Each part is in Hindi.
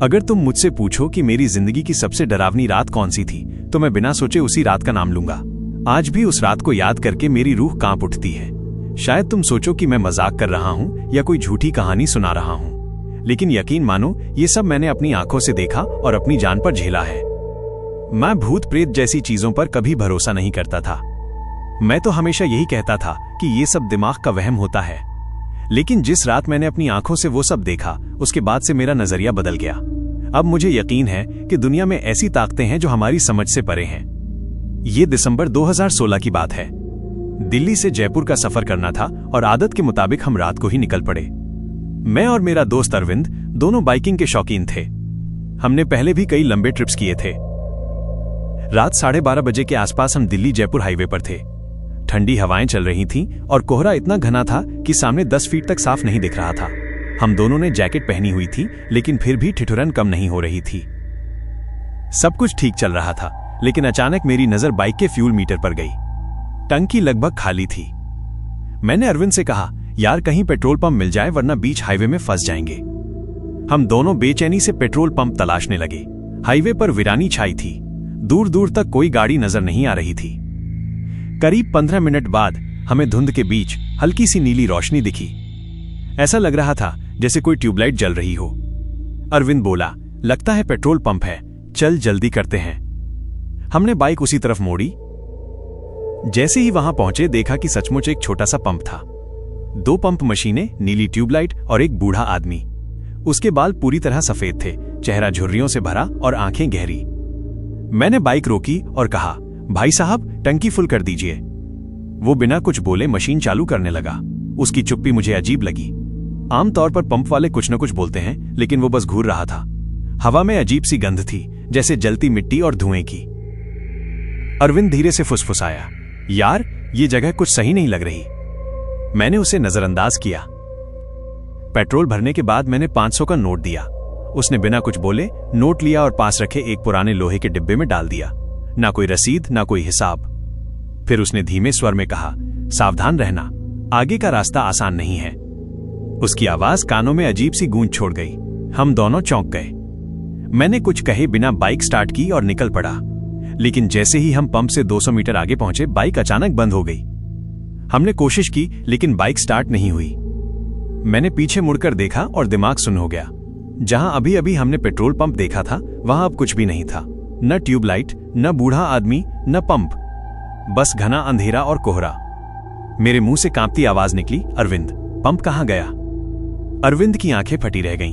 अगर तुम मुझसे पूछो कि मेरी जिंदगी की सबसे डरावनी रात कौन सी थी, तो मैं बिना सोचे उसी रात का नाम लूंगा। आज भी उस रात को याद करके मेरी रूह कांप उठती है। शायद तुम सोचो कि मैं मजाक कर रहा हूं या कोई झूठी कहानी सुना रहा हूं, लेकिन यकीन मानो ये सब मैंने अपनी आंखों से देखा और अपनी जान पर झेला है। मैं भूत प्रेत जैसी चीजों पर कभी भरोसा नहीं करता था। मैं तो हमेशा यही कहता था कि ये सब दिमाग का वहम होता है। लेकिन जिस रात मैंने अपनी आंखों से वो सब देखा, उसके बाद से मेरा नजरिया बदल गया। अब मुझे यकीन है कि दुनिया में ऐसी ताकतें हैं जो हमारी समझ से परे हैं। ये दिसंबर 2016 की बात है। दिल्ली से जयपुर का सफर करना था और आदत के मुताबिक हम रात को ही निकल पड़े। मैं और मेरा दोस्त अरविंद दोनों बाइकिंग के शौकीन थे। हमने पहले भी कई लंबे ट्रिप्स किए थे। रात 12:30 बजे के आसपास हम दिल्ली जयपुर हाईवे पर थे। ठंडी हवाएं चल रही थीं और कोहरा इतना घना था कि सामने 10 फीट तक साफ नहीं दिख रहा था। हम दोनों ने जैकेट पहनी हुई थी, लेकिन फिर भी ठिठुरन कम नहीं हो रही थी। सब कुछ ठीक चल रहा था, लेकिन अचानक मेरी नजर बाइक के फ्यूल मीटर पर गई। टंकी लगभग खाली थी। मैंने अरविंद से कहा, यार कहीं पेट्रोल पंप मिल जाए वरना बीच हाईवे में फंस जाएंगे। हम दोनों बेचैनी से पेट्रोल पंप तलाशने लगे। हाईवे पर वीरानी छाई थी। दूर दूर तक कोई गाड़ी नजर नहीं आ रही थी। करीब 15 मिनट बाद हमें धुंध के बीच हल्की सी नीली रोशनी दिखी। ऐसा लग रहा था जैसे कोई ट्यूबलाइट जल रही हो। अरविंद बोला, लगता है पेट्रोल पंप है, चल जल्दी करते हैं। हमने बाइक उसी तरफ मोड़ी। जैसे ही वहां पहुंचे देखा कि सचमुच एक छोटा सा पंप था। 2 पंप मशीनें, नीली ट्यूबलाइट और एक बूढ़ा आदमी। उसके बाल पूरी तरह सफेद थे, चेहरा झुर्रियों से भरा और आंखें गहरी। मैंने बाइक रोकी और कहा, भाई साहब टंकी फुल कर दीजिए। वो बिना कुछ बोले मशीन चालू करने लगा। उसकी चुप्पी मुझे अजीब लगी। आमतौर पर पंप वाले कुछ न कुछ बोलते हैं, लेकिन वो बस घूर रहा था। हवा में अजीब सी गंध थी, जैसे जलती मिट्टी और धुएं की। अरविंद धीरे से फुसफुसाया, यार ये जगह कुछ सही नहीं लग रही। मैंने उसे नजरअंदाज किया। पेट्रोल भरने के बाद मैंने 500 का नोट दिया। उसने बिना कुछ बोले नोट लिया और पास रखे एक पुराने लोहे के डिब्बे में डाल दिया। ना कोई रसीद, ना कोई हिसाब। फिर उसने धीमे स्वर में कहा, सावधान रहना, आगे का रास्ता आसान नहीं है। उसकी आवाज कानों में अजीब सी गूंज छोड़ गई। हम दोनों चौंक गए। मैंने कुछ कहे बिना बाइक स्टार्ट की और निकल पड़ा। लेकिन जैसे ही हम पंप से 200 मीटर आगे पहुंचे, बाइक अचानक बंद हो गई। हमने कोशिश की, लेकिन बाइक स्टार्ट नहीं हुई। मैंने पीछे मुड़कर देखा और दिमाग सुन्न हो गया। जहां अभी अभी हमने पेट्रोल पंप देखा था, वहां अब कुछ भी नहीं था। न ट्यूबलाइट, न बूढ़ा आदमी, न पंप, बस घना अंधेरा और कोहरा। मेरे मुंह से कांपती आवाज निकली, अरविंद पंप कहां गया? अरविंद की आंखें फटी रह गईं।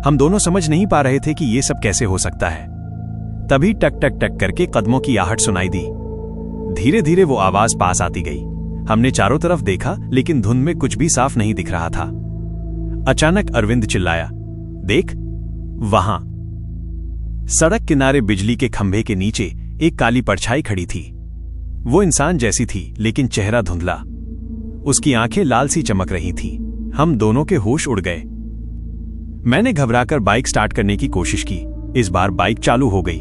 हम दोनों समझ नहीं पा रहे थे कि यह सब कैसे हो सकता है। तभी टक टक टक करके कदमों की आहट सुनाई दी। धीरे धीरे वो आवाज पास आती गई। हमने चारों तरफ देखा, लेकिन धुंध में कुछ भी साफ नहीं दिख रहा था। अचानक अरविंद चिल्लाया, देख वहां। सड़क किनारे बिजली के खंभे के नीचे एक काली परछाई खड़ी थी। वो इंसान जैसी थी, लेकिन चेहरा धुंधला। उसकी आंखें लाल सी चमक रही थीं। हम दोनों के होश उड़ गए। मैंने घबराकर बाइक स्टार्ट करने की कोशिश की। इस बार बाइक चालू हो गई।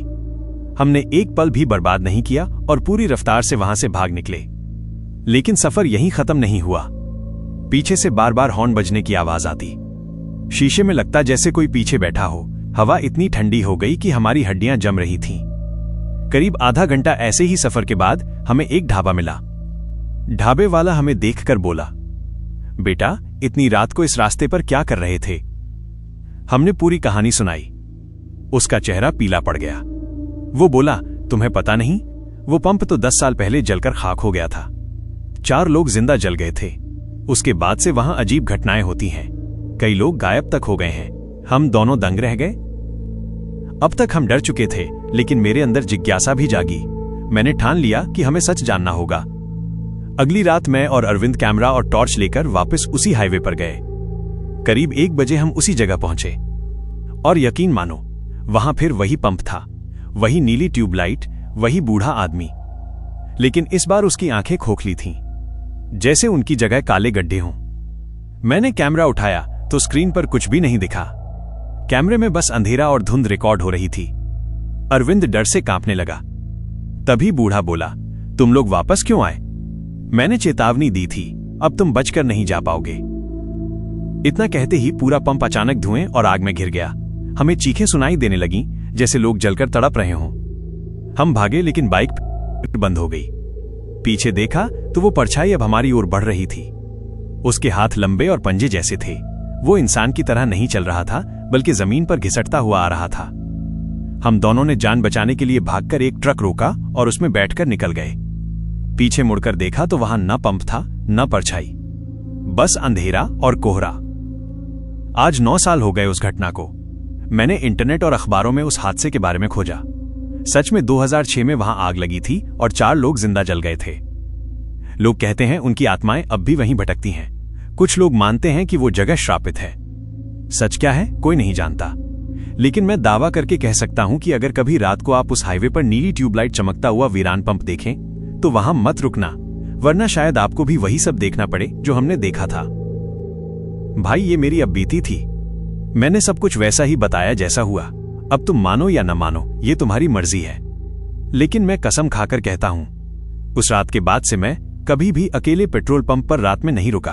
हमने एक पल भी बर्बाद नहीं किया और पूरी रफ्तार से वहां से भाग निकले। लेकिन सफर यहीं खत्म नहीं हुआ। पीछे से बार बार हॉर्न बजने की आवाज आती। शीशे में लगता जैसे कोई पीछे बैठा हो। हवा इतनी ठंडी हो गई कि हमारी हड्डियां जम रही थीं। करीब आधा घंटा ऐसे ही सफर के बाद हमें एक ढाबा मिला। ढाबे वाला हमें देखकर बोला, बेटा इतनी रात को इस रास्ते पर क्या कर रहे थे? हमने पूरी कहानी सुनाई। उसका चेहरा पीला पड़ गया। वो बोला, तुम्हें पता नहीं, वो पंप तो 10 साल पहले जलकर खाक हो गया था। 4 लोग जिंदा जल गए थे। उसके बाद से वहां अजीब घटनाएं होती हैं। कई लोग गायब तक हो गए हैं। हम दोनों दंग रह गए। अब तक हम डर चुके थे, लेकिन मेरे अंदर जिज्ञासा भी जागी। मैंने ठान लिया कि हमें सच जानना होगा। अगली रात मैं और अरविंद कैमरा और टॉर्च लेकर वापस उसी हाईवे पर गए। करीब 1 बजे हम उसी जगह पहुंचे। और यकीन मानो, वहां फिर वही पंप था, वही नीली ट्यूबलाइट, वही बूढ़ा आदमी। लेकिन इस बार उसकी आंखें खोखली थीं, जैसे उनकी जगह काले गड्ढे हों। मैंने कैमरा उठाया तो स्क्रीन पर कुछ भी नहीं दिखा। कैमरे में बस अंधेरा और धुंध रिकॉर्ड हो रही थी। अरविंद डर से कांपने लगा। तभी बूढ़ा बोला, तुम लोग वापस क्यों आए? मैंने चेतावनी दी थी, अब तुम बचकर नहीं जा पाओगे। इतना कहते ही पूरा पंप अचानक धुएं और आग में घिर गया। हमें चीखें सुनाई देने लगीं, जैसे लोग जलकर तड़प रहे हों। हम भागे, लेकिन बाइक बंद हो गई। पीछे देखा तो वो परछाई अब हमारी ओर बढ़ रही थी। उसके हाथ लंबे और पंजे जैसे थे। वो इंसान की तरह नहीं चल रहा था, बल्कि जमीन पर घिसटता हुआ आ रहा था। हम दोनों ने जान बचाने के लिए भागकर एक ट्रक रोका और उसमें बैठकर निकल गए। पीछे मुड़कर देखा तो वहां न पंप था, न परछाई, बस अंधेरा और कोहरा। आज 9 साल हो गए उस घटना को। मैंने इंटरनेट और अखबारों में उस हादसे के बारे में खोजा। सच में 2006 में वहां आग लगी थी और 4 लोग जिंदा जल गए थे। लोग कहते हैं उनकी आत्माएं अब भी वहीं भटकती हैं। कुछ लोग मानते हैं कि वो जगह श्रापित है। सच क्या है कोई नहीं जानता, लेकिन मैं दावा करके कह सकता हूं कि अगर कभी रात को आप उस हाईवे पर नीली ट्यूबलाइट चमकता हुआ वीरान पंप देखें तो वहां मत रुकना, वरना शायद आपको भी वही सब देखना पड़े जो हमने देखा था। भाई, ये मेरी अब बीती थी। मैंने सब कुछ वैसा ही बताया जैसा हुआ। अब तुम मानो या न मानो, ये तुम्हारी मर्जी है, लेकिन मैं कसम खाकर कहता हूं, उस रात के बाद से मैं कभी भी अकेले पेट्रोल पंप पर रात में नहीं रुका।